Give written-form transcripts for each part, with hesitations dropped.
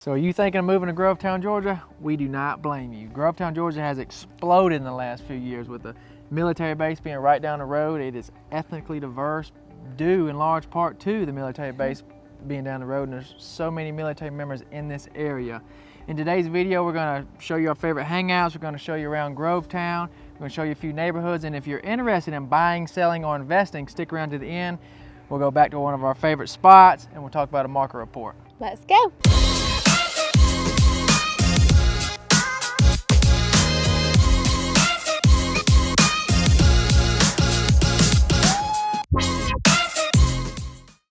So are you thinking of moving to Grovetown, Georgia? We do not blame you. Grovetown, Georgia has exploded in the last few years with the military base being right down the road. It is ethnically diverse, due in large part to the military base being down the road, and there's so many military members in this area. In today's video, we're going to show you our favorite hangouts. We're going to show you around Grovetown. We're going to show you a few neighborhoods, and if you're interested in buying, selling, or investing, stick around to the end. We'll go back to one of our favorite spots, and we'll talk about a market report. Let's go.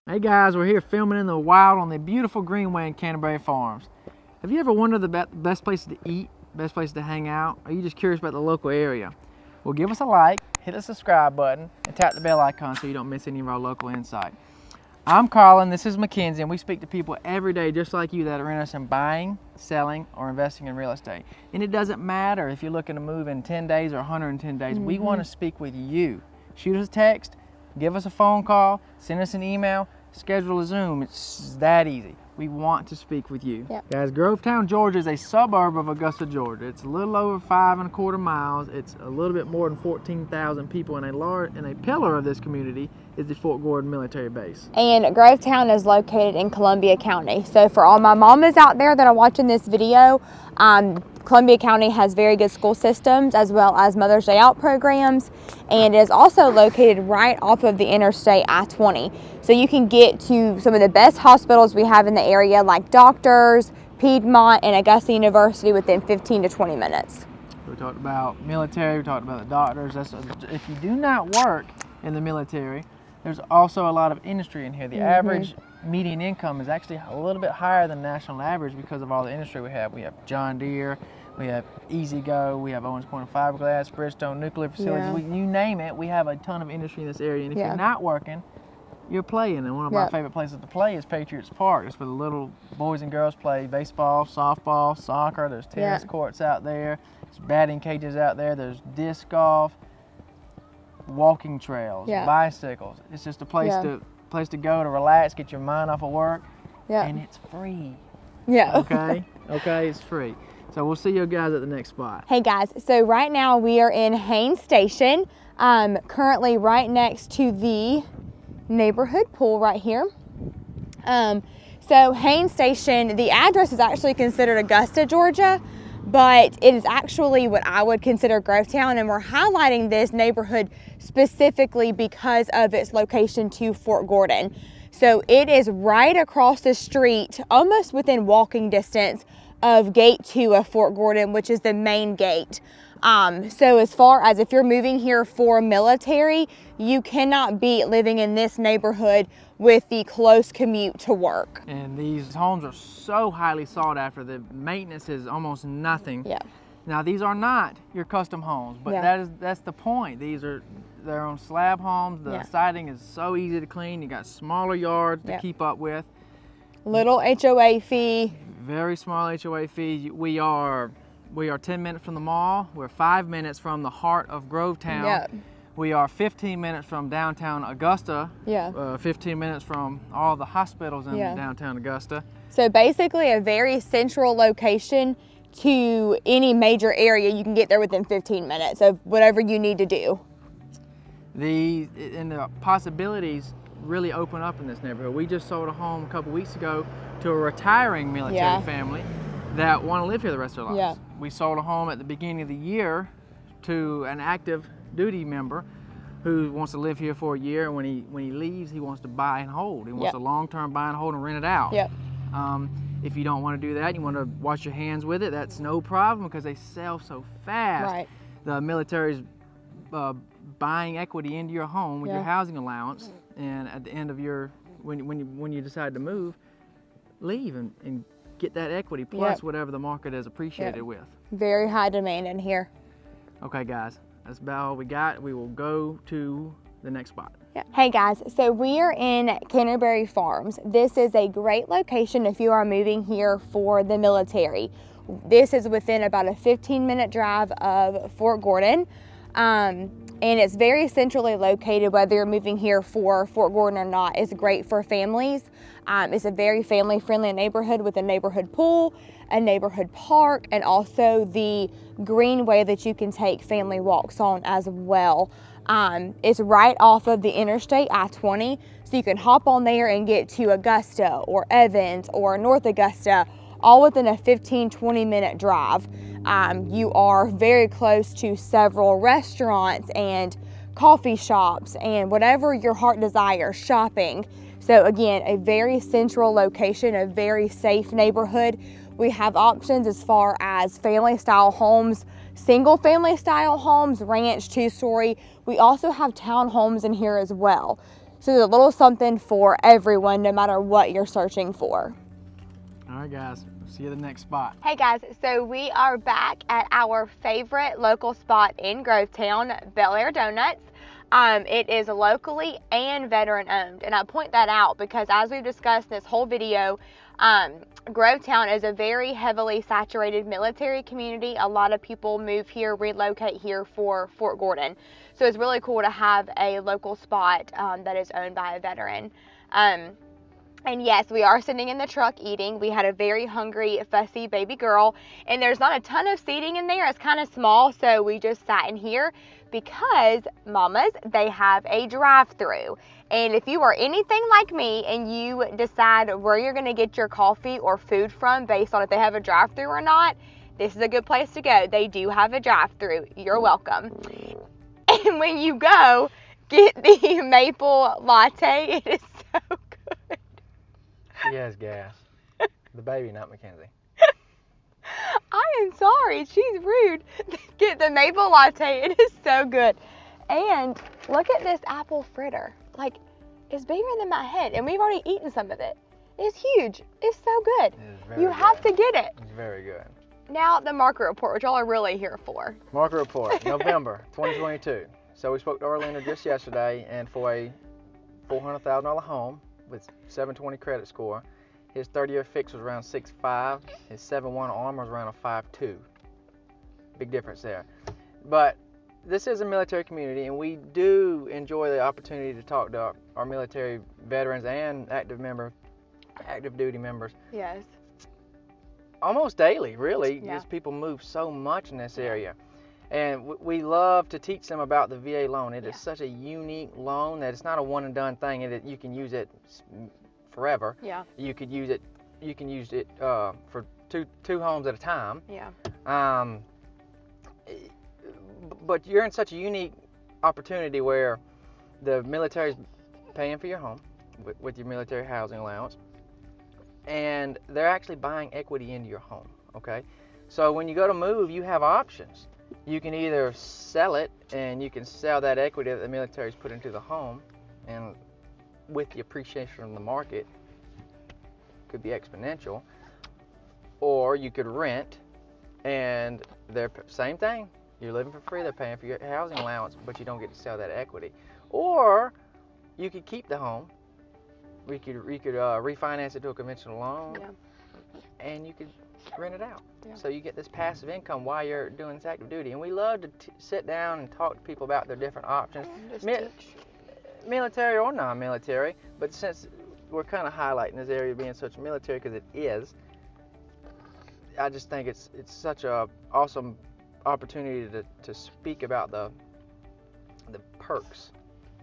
Hey guys, we're here filming in the wild on the beautiful greenway in Canterbury Farms. Have you ever wondered the best places to eat, best places to hang out? Or are you just curious about the local area? Well, give us a like, hit the subscribe button, and tap the bell icon so you don't miss any of our local insight. I'm Colin, this is Mackenzie, and we speak to people every day just like you that are interested in buying, selling, or investing in real estate. And it doesn't matter if you're looking to move in 10 days or 110 days. We want to speak with you. Shoot us a text, give us a phone call, send us an email, schedule a Zoom. It's that easy. We want to speak with you. Yep. Guys, Grovetown, Georgia is a suburb of Augusta, Georgia. It's a little over 5¼ miles. It's a little bit more than 14,000 people, and a pillar of this community is the Fort Gordon military base. And Grovetown is located in Columbia County. So for all my mamas out there that are watching this video, Columbia County has very good school systems as well as Mother's Day Out programs, and it is also located right off of the interstate I-20. So you can get to some of the best hospitals we have in the area, like Doctors, Piedmont, and Augusta University within 15 to 20 minutes. We talked about military, we talked about the doctors. If you do not work in the military, there's also a lot of industry in here. The average median income is actually a little bit higher than national average because of all the industry we have. We have John Deere, we have Easy Go, we have Owens Corning Fiberglass, Bridgestone Nuclear Facilities. You name it, we have a ton of industry in this area. And if you're not working, you're playing. And one of my favorite places to play is Patriots Park. It's where the little boys and girls play baseball, softball, soccer. There's tennis courts out there. There's batting cages out there. There's disc golf, walking trails, bicycles. It's just a place to go to relax, get your mind off of work, and it's free. Okay, it's free. So we'll see you guys at the next spot. Hey guys, so right now we are in Haynes Station, currently right next to the neighborhood pool right here. So Haynes Station, the address is actually considered Augusta, Georgia, but it is actually what I would consider Grovetown, and we're highlighting this neighborhood specifically because of its location to Fort Gordon. So it is right across the street, almost within walking distance of Gate 2 of Fort Gordon, which is the main gate. So as far as if you're moving here for military, you cannot beat living in this neighborhood with the close commute to work. And these homes are so highly sought after. The maintenance is almost nothing. Now these are not your custom homes, but that's the point. These are their own slab homes. The siding is so easy to clean. You got smaller yards to keep up with. Little HOA fee. Very small HOA fee. We are 10 minutes from the mall. We're 5 minutes from the heart of Grovetown. We are 15 minutes from downtown Augusta. 15 minutes from all the hospitals in downtown Augusta. So basically a very central location to any major area. You can get there within 15 minutes of whatever you need to do. The possibilities really open up in this neighborhood. We just sold a home a couple weeks ago to a retiring military family that want to live here the rest of their lives. We sold a home at the beginning of the year to an active duty member who wants to live here for a year, and when he leaves, he wants to buy and hold. He wants a long-term buy and hold and rent it out. If you don't want to do that, you want to wash your hands with it, that's no problem because they sell so fast. The military's buying equity into your home with your housing allowance, and at the end of your when you decide to move, leave and get that equity plus whatever the market is appreciated with. Very high demand in here. Okay guys, that's about all we got. We will go to the next spot. Hey guys, so we are in Canterbury Farms. This is a great location if you are moving here for the military. This is within about a 15-minute drive of Fort Gordon. and it's very centrally located. Whether you're moving here for Fort Gordon or not, it's great for families. It's a very family-friendly neighborhood with a neighborhood pool, a neighborhood park, and also the greenway that you can take family walks on as well. It's right off of the interstate I-20, so you can hop on there and get to Augusta or Evans or North Augusta, all within a 15-20 minute drive. You are very close to several restaurants and coffee shops and whatever your heart desires, shopping. So again, a very central location, a very safe neighborhood. We have options as far as family style homes, single family style homes, ranch, 2-story. We also have townhomes in here as well. So there's a little something for everyone, no matter what you're searching for. All right, guys, see you at the next spot. Hey guys, so we are back at our favorite local spot in Grovetown, Bel Air Donuts. It is locally and veteran owned, and I point that out because as we've discussed in this whole video, Grovetown is a very heavily saturated military community. A lot of people move here, relocate here for Fort Gordon. So it's really cool to have a local spot that is owned by a veteran. And yes, we are sitting in the truck eating. We had a very hungry, fussy baby girl, and there's not a ton of seating in there. It's kind of small, so we just sat in here because mamas, they have a drive-through. And if you are anything like me and you decide where you're gonna get your coffee or food from based on if they have a drive-through or not, this is a good place to go. They do have a drive-through. You're welcome. And when you go, get the maple latte. It is so good. She has gas. The baby, not Mackenzie. I am sorry. She's rude. Get the maple latte. It is so good. And look at this apple fritter. Like, it's bigger than my head, and we've already eaten some of it. It's huge. It's so good. You have to get it. It's very good. Now, the market report, which y'all are really here for. Market report, November 2022. So we spoke to our lender just yesterday, and for a $400,000 home with 720 credit score, his 30-year fix was around 6.5. His 7.1 ARM was around a 5.2. Big difference there. But this is a military community, and we do enjoy the opportunity to talk to our military veterans and active duty members. Yes. Almost daily, really. Yeah. Just people move so much in this area. And we love to teach them about the VA loan. It is such a unique loan that it's not a one and done thing. You can use it forever. Yeah. You could use it. You can use it for two homes at a time. Yeah. But you're in such a unique opportunity where the military's paying for your home with your military housing allowance, and they're actually buying equity into your home. Okay. So when you go to move, you have options. You can either sell it, and you can sell that equity that the military's put into the home, and with the appreciation of the market, could be exponential. Or you could rent, and they're same thing. You're living for free. They're paying for your housing allowance, but you don't get to sell that equity. Or you could keep the home. We could refinance it to a conventional loan, and you could rent it out. Yeah. So you get this passive income while you're doing this active duty. And we love to sit down and talk to people about their different options, military or non-military. But since we're kind of highlighting this area being such military, because it is, I just think it's such a awesome opportunity to speak about the perks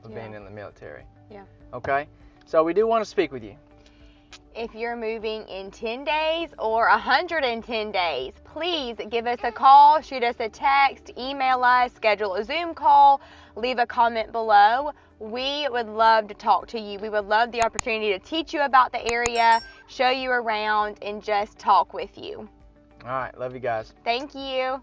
of being in the military. Yeah. Okay? So we do want to speak with you. If you're moving in 10 days or 110 days, please give us a call, shoot us a text, email us, schedule a Zoom call, leave a comment below. We would love to talk to you. We would love the opportunity to teach you about the area, show you around, and just talk with you. All right. Love you guys. Thank you.